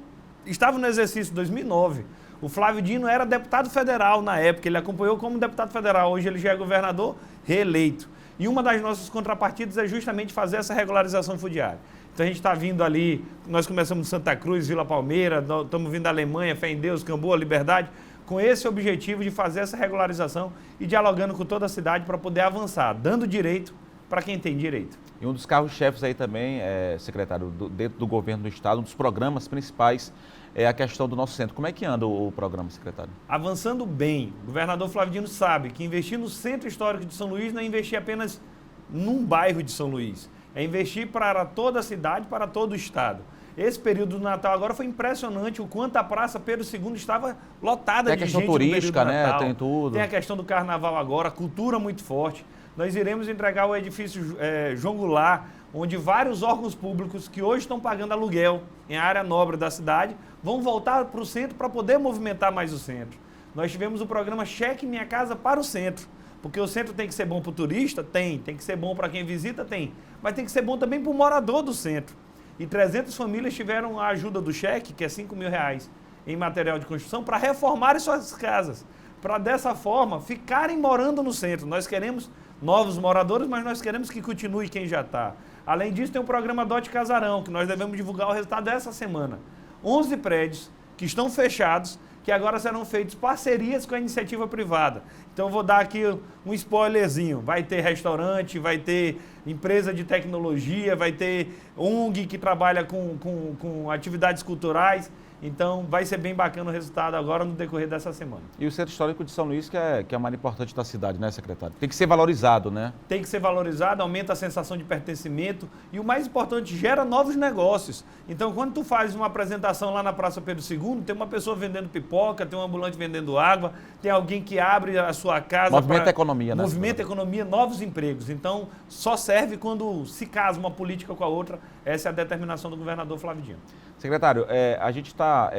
estava no exercício, em 2009. O Flávio Dino era deputado federal na época, ele acompanhou como deputado federal. Hoje ele já é governador reeleito. E uma das nossas contrapartidas é justamente fazer essa regularização fundiária. Então a gente está vindo ali, nós começamos em Santa Cruz, Vila Palmeira, estamos vindo da Alemanha, Fé em Deus, Camboa, Liberdade, com esse objetivo de fazer essa regularização e dialogando com toda a cidade para poder avançar, dando direito para quem tem direito. E um dos carros-chefes aí também, secretário, dentro do governo do estado, um dos programas principais é a questão do nosso centro. Como é que anda o programa, secretário? Avançando bem. O governador Flávio Dino sabe que investir no centro histórico de São Luís não é investir apenas num bairro de São Luís. É investir para toda a cidade, para todo o estado. Esse período do Natal agora foi impressionante o quanto a Praça Pedro II estava lotada de gente. Tem a questão turística, Tem tudo. Tem a questão do carnaval agora, cultura muito forte. Nós iremos entregar o edifício João Goulart, onde vários órgãos públicos que hoje estão pagando aluguel em área nobre da cidade vão voltar para o centro para poder movimentar mais o centro. Nós tivemos o programa Cheque Minha Casa para o centro, porque o centro tem que ser bom para o turista? Tem que ser bom para quem visita? Tem, mas tem que ser bom também para o morador do centro. E 300 famílias tiveram a ajuda do cheque, que é R$5.000 em material de construção, para reformarem suas casas, para dessa forma ficarem morando no centro. Nós queremos novos moradores, mas nós queremos que continue quem já está. Além disso, tem o programa Dote Casarão, que nós devemos divulgar o resultado dessa semana. 11 prédios que estão fechados, que agora serão feitos parcerias com a iniciativa privada. Então, eu vou dar aqui um spoilerzinho. Vai ter restaurante, vai ter empresa de tecnologia, vai ter ONG que trabalha com atividades culturais. Então, vai ser bem bacana o resultado agora no decorrer dessa semana. E o Centro Histórico de São Luís, que é uma área importante da cidade, secretário? Tem que ser valorizado, Tem que ser valorizado, aumenta a sensação de pertencimento e o mais importante, gera novos negócios. Então, quando tu faz uma apresentação lá na Praça Pedro II, tem uma pessoa vendendo pipoca, tem um ambulante vendendo água, tem alguém que abre a sua casa. Movimenta a economia, Movimenta a economia, novos empregos. Então, só serve quando se casa uma política com a outra. Essa é a determinação do governador Flávio Dino. Secretário, a gente está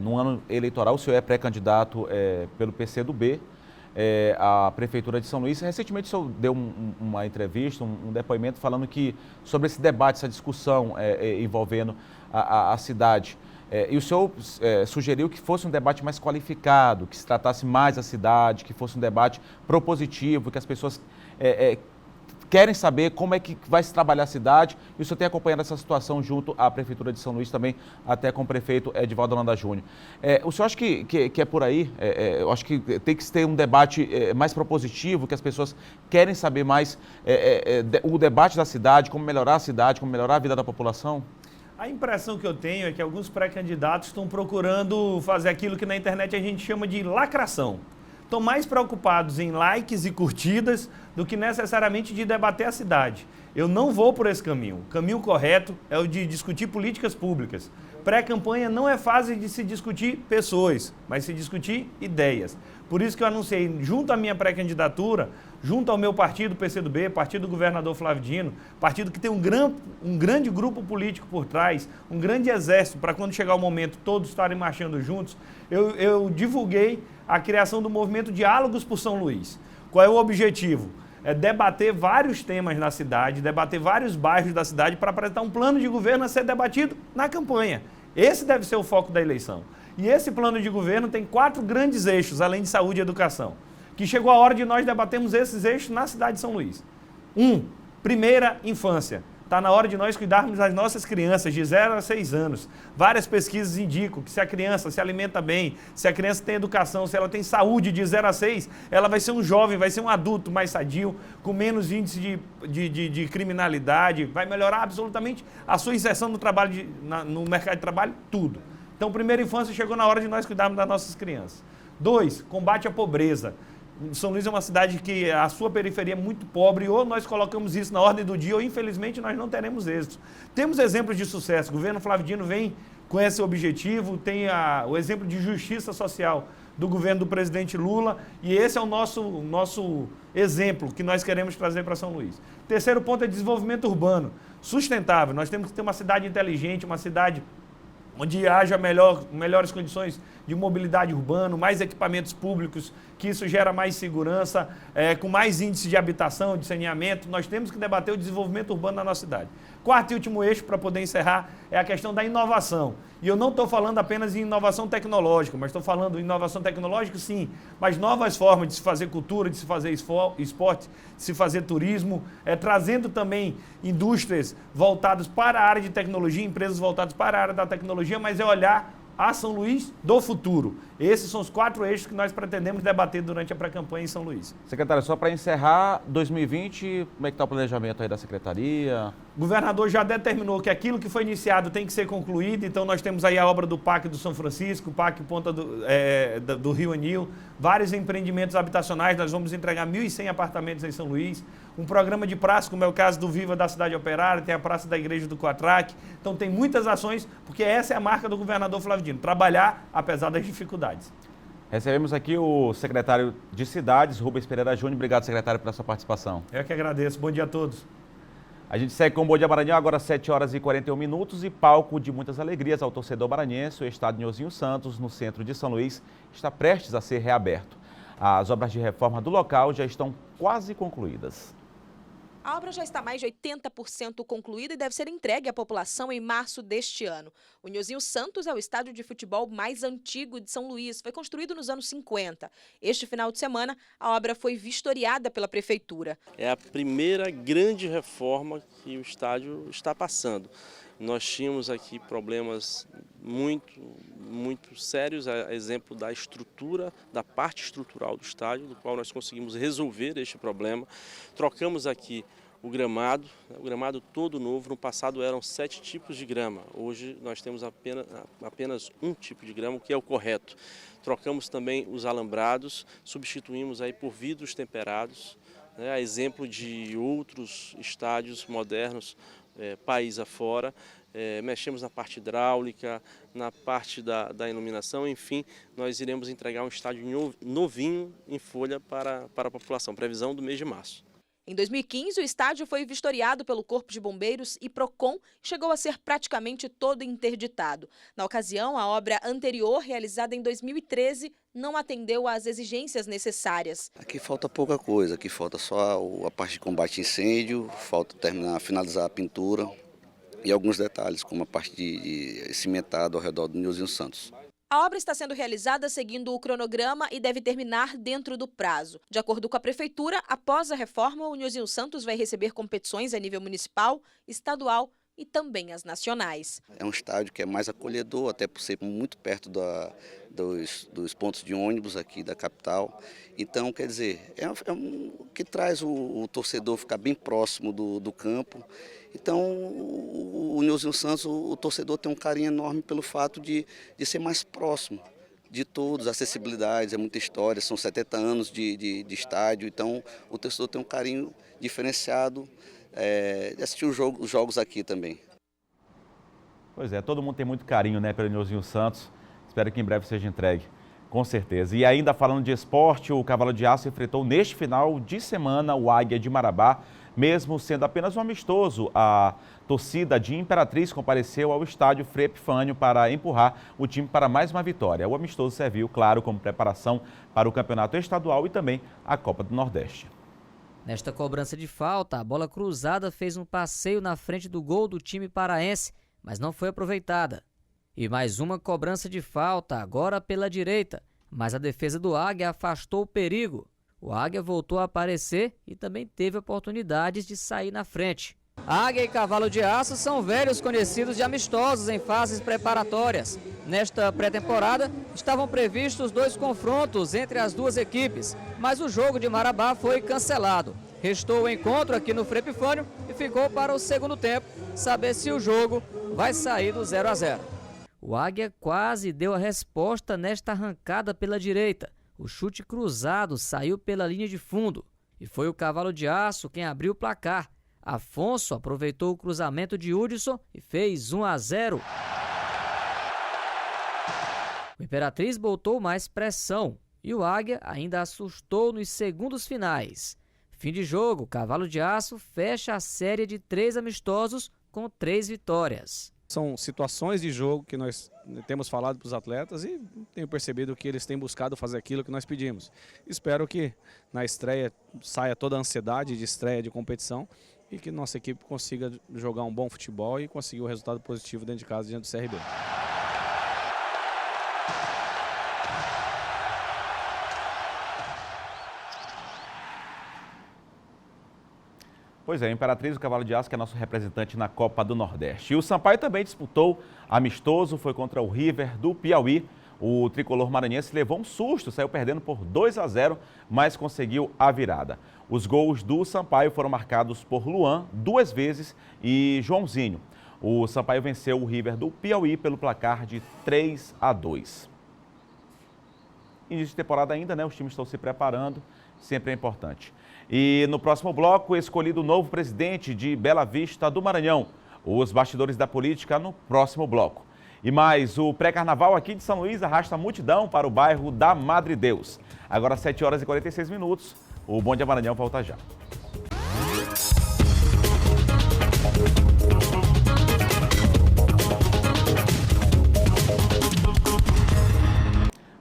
num ano eleitoral, o senhor é pré-candidato pelo PCdoB à Prefeitura de São Luís. Recentemente o senhor deu uma entrevista, um depoimento falando que sobre esse debate, essa discussão envolvendo a cidade. E o senhor sugeriu que fosse um debate mais qualificado, que se tratasse mais a cidade, que fosse um debate propositivo, que as pessoas querem saber como é que vai se trabalhar a cidade, e o senhor tem acompanhado essa situação junto à Prefeitura de São Luís, também até com o prefeito Edivaldo Holanda Júnior. O senhor acha que é por aí? Eu acho que tem que ter um debate mais propositivo, que as pessoas querem saber mais o debate da cidade, como melhorar a cidade, como melhorar a vida da população? A impressão que eu tenho é que alguns pré-candidatos estão procurando fazer aquilo que na internet a gente chama de lacração. Estão mais preocupados em likes e curtidas do que necessariamente de debater a cidade. Eu não vou por esse caminho. O caminho correto é o de discutir políticas públicas. Pré-campanha não é fase de se discutir pessoas, mas se discutir ideias. Por isso que eu anunciei, junto à minha pré-candidatura, junto ao meu partido, PCdoB, partido do governador Flávio Dino, partido que tem um grande grupo político por trás, um grande exército, para quando chegar o momento todos estarem marchando juntos, eu divulguei a criação do movimento Diálogos por São Luís. Qual é o objetivo? É debater vários temas na cidade, debater vários bairros da cidade para apresentar um plano de governo a ser debatido na campanha. Esse deve ser o foco da eleição. E esse plano de governo tem 4 grandes eixos, além de saúde e educação, que chegou a hora de nós debatermos esses eixos na cidade de São Luís. 1. Primeira infância. Está na hora de nós cuidarmos das nossas crianças de 0 a 6 anos. Várias pesquisas indicam que se a criança se alimenta bem, se a criança tem educação, se ela tem saúde de 0 a 6, ela vai ser um jovem, vai ser um adulto mais sadio, com menos índice de criminalidade, vai melhorar absolutamente a sua inserção no trabalho, no mercado de trabalho, tudo. Então, primeira infância chegou na hora de nós cuidarmos das nossas crianças. 2. Combate à pobreza. São Luís é uma cidade que a sua periferia é muito pobre, ou nós colocamos isso na ordem do dia, ou infelizmente nós não teremos êxito. Temos exemplos de sucesso, o governo Flávio Dino vem com esse objetivo, tem o exemplo de justiça social do governo do presidente Lula, e esse é o nosso exemplo que nós queremos trazer para São Luís. Terceiro ponto é desenvolvimento urbano, sustentável. Nós temos que ter uma cidade inteligente, uma cidade onde haja melhores condições de mobilidade urbana, mais equipamentos públicos, que isso gera mais segurança, com mais índice de habitação, de saneamento. Nós temos que debater o desenvolvimento urbano na nossa cidade. Quarto e último eixo, para poder encerrar, é a questão da inovação. E eu não estou falando apenas em inovação tecnológica, mas estou falando em inovação tecnológica, sim, mas novas formas de se fazer cultura, de se fazer esporte, de se fazer turismo, trazendo também indústrias voltadas para a área de tecnologia, empresas voltadas para a área da tecnologia, mas é olhar a São Luís do futuro. Esses são os 4 eixos que nós pretendemos debater durante a pré-campanha em São Luís. Secretário, só para encerrar, 2020, como é que está o planejamento aí da Secretaria? O governador já determinou que aquilo que foi iniciado tem que ser concluído, então nós temos aí a obra do Parque do São Francisco, o Parque Ponta do Rio Anil, vários empreendimentos habitacionais, nós vamos entregar 1.100 apartamentos em São Luís, um programa de praça, como é o caso do Viva da Cidade Operária, tem a Praça da Igreja do Quatraque, então tem muitas ações, porque essa é a marca do governador Flávio Dino, trabalhar apesar das dificuldades. Recebemos aqui o secretário de Cidades, Rubens Pereira Júnior. Obrigado, secretário, pela sua participação. Eu que agradeço. Bom dia a todos. A gente segue com o Bom Dia Maranhão, agora 7 horas e 41 minutos e palco de muitas alegrias ao torcedor maranhense. O estádio Nhozinho Santos, no centro de São Luís, está prestes a ser reaberto. As obras de reforma do local já estão quase concluídas. A obra já está mais de 80% concluída e deve ser entregue à população em março deste ano. O Nhozinho Santos é o estádio de futebol mais antigo de São Luís. Foi construído nos anos 50. Este final de semana, a obra foi vistoriada pela Prefeitura. É a primeira grande reforma que o estádio está passando. Nós tínhamos aqui problemas muito sérios, a exemplo da estrutura, da parte estrutural do estádio, do qual nós conseguimos resolver este problema. Trocamos aqui o gramado todo novo. No passado eram 7 tipos de grama, hoje nós temos apenas um tipo de grama, o que é o correto. Trocamos também os alambrados, substituímos aí por vidros temperados, a exemplo de outros estádios modernos, país afora. Mexemos na parte hidráulica, na parte da iluminação, enfim, nós iremos entregar um estádio novinho em folha para a população, previsão do mês de março. Em 2015, o estádio foi vistoriado pelo Corpo de Bombeiros e PROCON e chegou a ser praticamente todo interditado. Na ocasião, a obra anterior, realizada em 2013, não atendeu às exigências necessárias. Aqui falta pouca coisa, aqui falta só a parte de combate a incêndio, falta finalizar a pintura e alguns detalhes, como a parte de cimentado ao redor do Nhozinho Santos. A obra está sendo realizada seguindo o cronograma e deve terminar dentro do prazo. De acordo com a Prefeitura, após a reforma, o Nilzinho Santos vai receber competições a nível municipal, estadual e também as nacionais. É um estádio que é mais acolhedor, até por ser muito perto dos pontos de ônibus aqui da capital. Então, quer dizer, que traz o torcedor ficar bem próximo do campo. Então, o Nilzinho Santos, o torcedor tem um carinho enorme pelo fato de ser mais próximo de todos, acessibilidade, é muita história, são 70 anos de estádio, então o torcedor tem um carinho diferenciado de assistir os jogos aqui também. Pois é, todo mundo tem muito carinho, né, pelo Nilzinho Santos, espero que em breve seja entregue, com certeza. E ainda falando de esporte, o Cavalo de Aço enfrentou neste final de semana o Águia de Marabá. Mesmo sendo apenas um amistoso, a torcida de Imperatriz compareceu ao estádio Frei Epifânio para empurrar o time para mais uma vitória. O amistoso serviu, claro, como preparação para o campeonato estadual e também a Copa do Nordeste. Nesta cobrança de falta, a bola cruzada fez um passeio na frente do gol do time paraense, mas não foi aproveitada. E mais uma cobrança de falta, agora pela direita, mas a defesa do Águia afastou o perigo. O Águia voltou a aparecer e também teve oportunidades de sair na frente. Águia e Cavalo de Aço são velhos conhecidos de amistosos em fases preparatórias. Nesta pré-temporada, estavam previstos 2 confrontos entre as duas equipes, mas o jogo de Marabá foi cancelado. Restou o encontro aqui no Frei Epifânio e ficou para o segundo tempo saber se o jogo vai sair do 0-0. O Águia quase deu a resposta nesta arrancada pela direita. O chute cruzado saiu pela linha de fundo e foi o Cavalo de Aço quem abriu o placar. Afonso aproveitou o cruzamento de Hudson e fez 1-0. O Imperatriz botou mais pressão e o Águia ainda assustou nos segundos finais. Fim de jogo, Cavalo de Aço fecha a série de 3 amistosos com 3 vitórias. São situações de jogo que nós temos falado para os atletas e tenho percebido que eles têm buscado fazer aquilo que nós pedimos. Espero que na estreia saia toda a ansiedade de estreia de competição e que nossa equipe consiga jogar um bom futebol e conseguir um resultado positivo dentro de casa, diante do CRB. Pois é, o Imperatriz do Cavalo de Aço, que é nosso representante na Copa do Nordeste. E o Sampaio também disputou amistoso, foi contra o River do Piauí. O tricolor maranhense levou um susto, saiu perdendo por 2-0, mas conseguiu a virada. Os gols do Sampaio foram marcados por Luan 2 vezes e Joãozinho. O Sampaio venceu o River do Piauí pelo placar de 3-2. Início de temporada ainda, né? Os times estão se preparando, sempre é importante. E no próximo bloco, escolhido o novo presidente de Bela Vista do Maranhão. Os bastidores da política no próximo bloco. E mais, o pré-carnaval aqui de São Luís arrasta a multidão para o bairro da Madre Deus. Agora 7h46, o Bom Dia Maranhão volta já.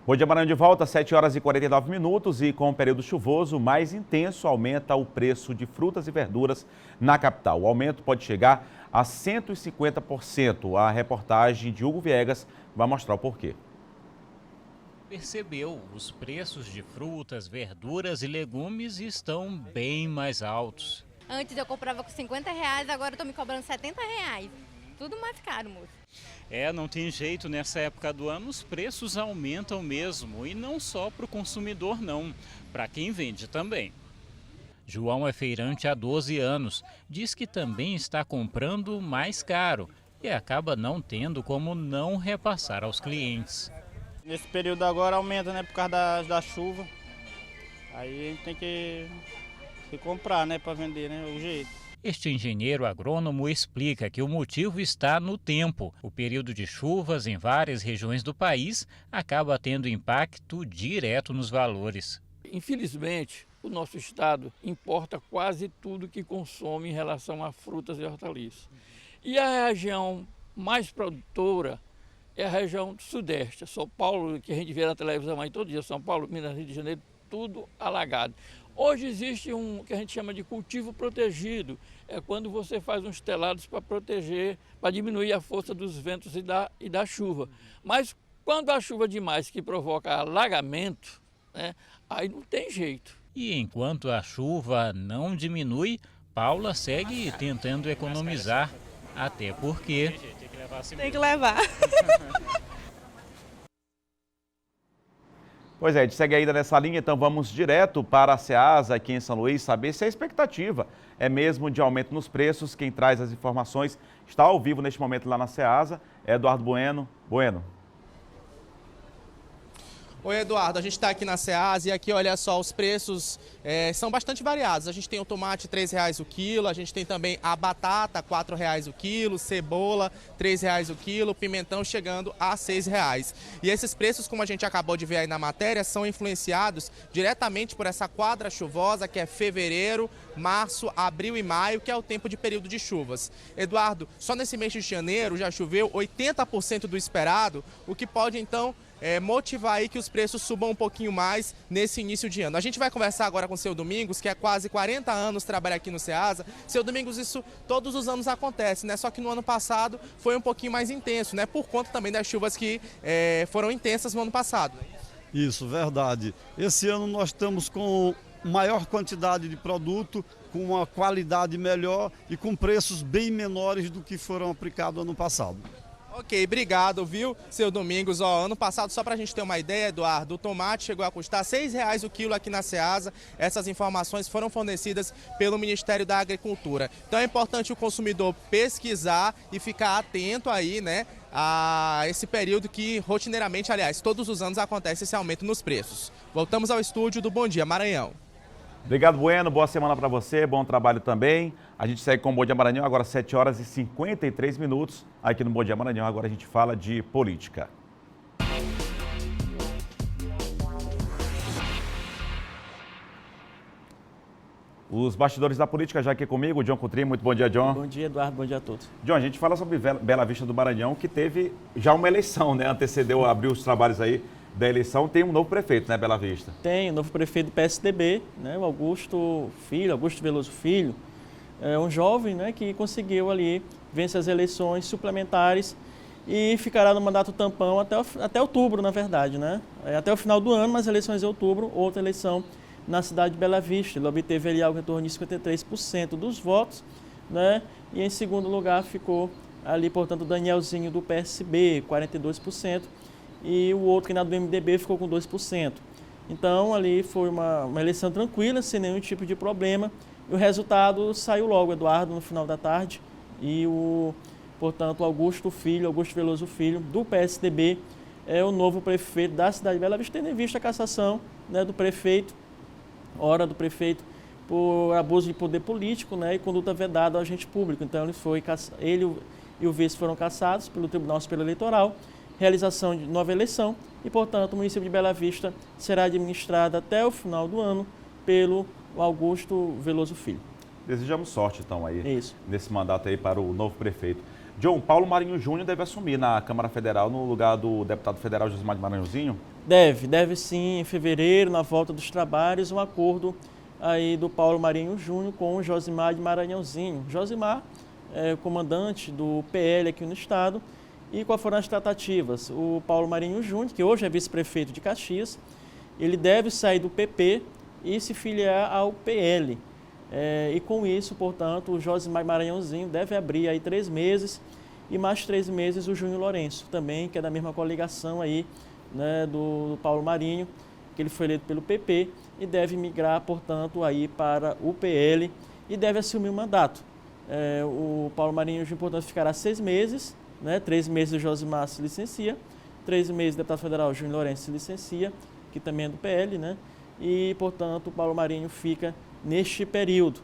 Bom dia, Maranhão de volta, 7h49 e com o período chuvoso mais intenso aumenta o preço de frutas e verduras na capital. O aumento pode chegar a 150%. A reportagem de Hugo Viegas vai mostrar o porquê. Percebeu, os preços de frutas, verduras e legumes estão bem mais altos. Antes eu comprava com R$50, agora eu estou me cobrando R$70. Tudo mais caro, moço. Não tem jeito, nessa época do ano os preços aumentam mesmo, e não só para o consumidor não, para quem vende também. João é feirante há 12 anos, diz que também está comprando mais caro e acaba não tendo como não repassar aos clientes. Nesse período agora aumenta, né, por causa da chuva, aí a gente tem que comprar, né, para vender, né, o jeito. Este engenheiro agrônomo explica que o motivo está no tempo. O período de chuvas em várias regiões do país acaba tendo impacto direto nos valores. Infelizmente, o nosso estado importa quase tudo que consome em relação a frutas e hortaliças. E a região mais produtora é a região do Sudeste. São Paulo, que a gente vê na televisão aí todo dia, São Paulo, Minas, Rio de Janeiro, tudo alagado. Hoje existe um que a gente chama de cultivo protegido, é quando você faz uns telados para proteger, para diminuir a força dos ventos e da chuva. Mas Quando a chuva demais que provoca alagamento, né, aí não tem jeito. E enquanto a chuva não diminui, Paula segue tentando economizar, até porque... Tem que levar. Pois é, a gente segue ainda nessa linha, então vamos direto para a Ceasa aqui em São Luís, saber se a expectativa é mesmo de aumento nos preços. Quem traz as informações está ao vivo neste momento lá na Ceasa, é Eduardo Bueno. Bueno. Oi, Eduardo, a gente está aqui na Ceasa e aqui, olha só, os preços são bastante variados. A gente tem o tomate R$ 3,00 o quilo, a gente tem também a batata R$ 4,00 o quilo, cebola R$ 3,00 o quilo, pimentão chegando a R$ 6,00. E esses preços, como a gente acabou de ver aí na matéria, são influenciados diretamente por essa quadra chuvosa que é fevereiro, março, abril e maio, que é o tempo de período de chuvas. Eduardo, só nesse mês de janeiro já choveu 80% do esperado, o que pode então motivar aí que os preços subam um pouquinho mais nesse início de ano. A gente vai conversar agora com o seu Domingos, que há quase 40 anos trabalha aqui no Ceasa. Seu Domingos, isso todos os anos acontece, né? Só que no ano passado foi um pouquinho mais intenso, né? Por conta também das chuvas que foram intensas no ano passado. Isso, verdade. Esse ano nós estamos com maior quantidade de produto, com uma qualidade melhor e com preços bem menores do que foram aplicados ano passado. Ok, obrigado, viu, seu Domingos. Ó, ano passado, só para a gente ter uma ideia, Eduardo, o tomate chegou a custar R$ 6,00 o quilo aqui na Ceasa. Essas informações foram fornecidas pelo Ministério da Agricultura. Então é importante o consumidor pesquisar e ficar atento aí, né, a esse período que rotineiramente, aliás, todos os anos acontece esse aumento nos preços. Voltamos ao estúdio do Bom Dia Maranhão. Obrigado, Bueno. Boa semana para você, bom trabalho também. A gente segue com o Bom Dia Maranhão, agora 7 horas e 53 minutos. Aqui no Bom Dia Maranhão, agora a gente fala de política. Os bastidores da política já aqui comigo, John Coutrinho. Muito bom dia, John. Bom dia, Eduardo. Bom dia a todos. John, a gente fala sobre Bela Vista do Maranhão, que teve já uma eleição, né? Antecedeu, abriu os trabalhos aí da eleição. Tem um novo prefeito, né, Bela Vista? Tem, o novo prefeito do PSDB, né, o Augusto Veloso Filho. É um jovem, né, que conseguiu ali vencer as eleições suplementares e ficará no mandato tampão até outubro, na verdade, né? Até o final do ano, mas eleições em outubro, outra eleição na cidade de Bela Vista. Ele obteve ali algo em torno de 53% dos votos, né? E em segundo lugar ficou ali, portanto, o Danielzinho do PSB, 42%, e o outro candidato do MDB ficou com 2%. Então, ali foi uma eleição tranquila, sem nenhum tipo de problema, e o resultado saiu logo, Eduardo, no final da tarde, e portanto, Augusto Veloso Filho, do PSDB, é o novo prefeito da cidade de Bela Vista, tendo em vista a cassação, né, do prefeito, por abuso de poder político, né, e conduta vedada ao agente público. Então, ele e o vice foram cassados pelo Tribunal Superior Eleitoral, realização de nova eleição e, portanto, o município de Bela Vista será administrado até o final do ano pelo Augusto Veloso Filho. Desejamos sorte, então, aí, nesse mandato aí para o novo prefeito. John, Paulo Marinho Júnior deve assumir na Câmara Federal no lugar do deputado federal Josimar de Maranhãozinho? Deve sim, em fevereiro, na volta dos trabalhos, um acordo aí do Paulo Marinho Júnior com o Josimar de Maranhãozinho. Josimar é o comandante do PL aqui no estado. E quais foram as tratativas? O Paulo Marinho Júnior, que hoje é vice-prefeito de Caxias, ele deve sair do PP e se filiar ao PL. E com isso, portanto, o Josimar Maranhãozinho deve abrir aí 3 meses e mais 3 meses o Júnior Lourenço, também, que é da mesma coligação aí, né, do Paulo Marinho, que ele foi eleito pelo PP e deve migrar, portanto, aí para o PL e deve assumir o mandato. O Paulo Marinho Júnior, portanto, ficará 6 meses, né, 3 meses o Josimar se licencia, 3 meses o deputado federal Júnior Lourenço se licencia, que também é do PL, né, e, portanto, o Paulo Marinho fica neste período.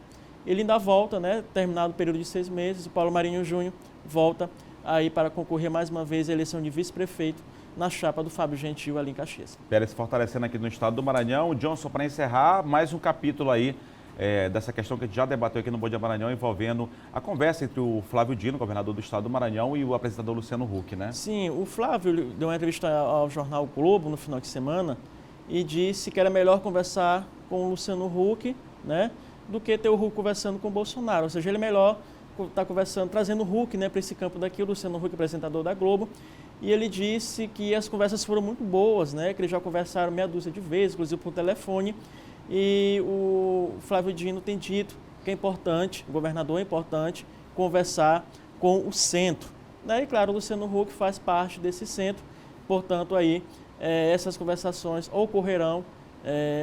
Ele ainda volta, né, terminado o período de 6 meses, o Paulo Marinho Júnior volta aí para concorrer mais uma vez à eleição de vice-prefeito na chapa do Fábio Gentil ali em Caxias. Pérez se fortalecendo aqui no estado do Maranhão. Johnson, para encerrar, mais um capítulo aí dessa questão que a gente já debateu aqui no Bom Dia Maranhão, envolvendo a conversa entre o Flávio Dino, governador do estado do Maranhão, e o apresentador Luciano Huck, né? Sim, o Flávio deu uma entrevista ao jornal Globo no final de semana e disse que era melhor conversar com o Luciano Huck, né, do que ter o Huck conversando com o Bolsonaro. Ou seja, ele é melhor estar conversando, trazendo o Huck, né, para esse campo daqui, o Luciano Huck, apresentador da Globo. e ele disse que as conversas foram muito boas, né? Que eles já conversaram meia dúzia de vezes, inclusive por telefone, e o Flávio Dino tem dito que é importante, o governador é importante, conversar com o centro. E claro, o Luciano Huck faz parte desse centro, portanto aí essas conversações ocorrerão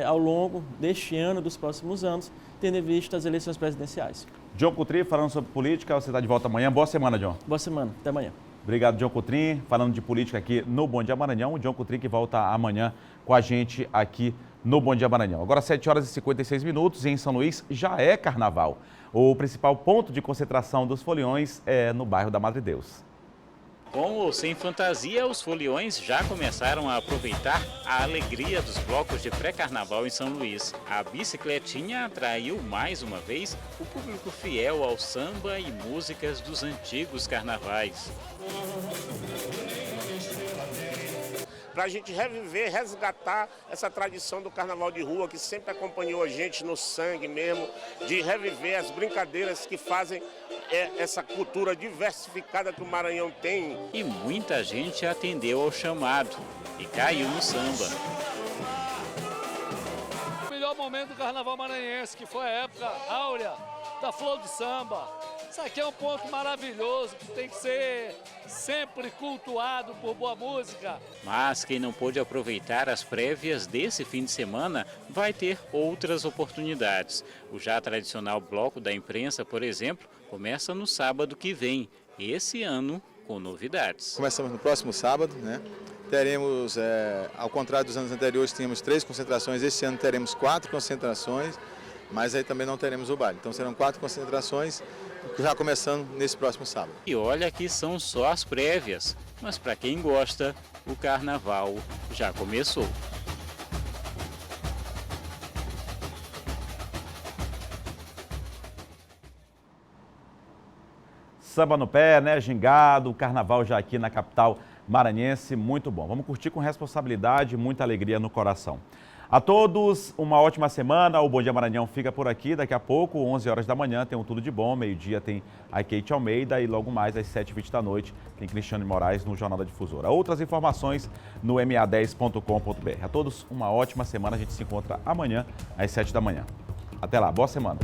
ao longo deste ano, dos próximos anos, tendo em vista as eleições presidenciais. John Coutrin, falando sobre política, você está de volta amanhã. Boa semana, John. Boa semana, até amanhã. Obrigado, John Coutrin. Falando de política aqui no Bom Dia Maranhão, o John Coutrin que volta amanhã com a gente aqui no Bom Dia Maranhão. Agora 7 horas e 56 minutos e em São Luís já é carnaval. O principal ponto de concentração dos foliões é no bairro da Madre Deus. Com ou sem fantasia, os foliões já começaram a aproveitar a alegria dos blocos de pré-carnaval em São Luís. A bicicletinha atraiu mais uma vez o público fiel ao samba e músicas dos antigos carnavais. Para a gente reviver, resgatar essa tradição do carnaval de rua que sempre acompanhou a gente no sangue mesmo, de reviver as brincadeiras que fazem essa cultura diversificada que o Maranhão tem. E muita gente atendeu ao chamado e caiu no samba. O melhor momento do carnaval maranhense, que foi a época áurea da flor de samba. Isso aqui é um ponto maravilhoso, que tem que ser sempre cultuado por boa música. Mas quem não pôde aproveitar as prévias desse fim de semana vai ter outras oportunidades. O já tradicional Bloco da Imprensa, por exemplo, começa no sábado que vem, esse ano com novidades. Começamos no próximo sábado, né? Teremos, ao contrário dos anos anteriores, tínhamos 3 concentrações, este ano teremos 4 concentrações, mas aí também não teremos o baile. Então serão 4 concentrações, já começando nesse próximo sábado. E olha que são só as prévias, mas para quem gosta, o carnaval já começou. Samba no pé, né? Gingado, carnaval já aqui na capital maranhense, muito bom. Vamos curtir com responsabilidade e muita alegria no coração. A todos, uma ótima semana. O Bom Dia Maranhão fica por aqui. Daqui a pouco, 11 horas da manhã, tem um Tudo de Bom. Meio-dia tem a Kate Almeida e logo mais às 7h20 da noite tem Cristiane Moraes no Jornal da Difusora. Outras informações no ma10.com.br. A todos, uma ótima semana. A gente se encontra amanhã às 7 da manhã. Até lá, boa semana.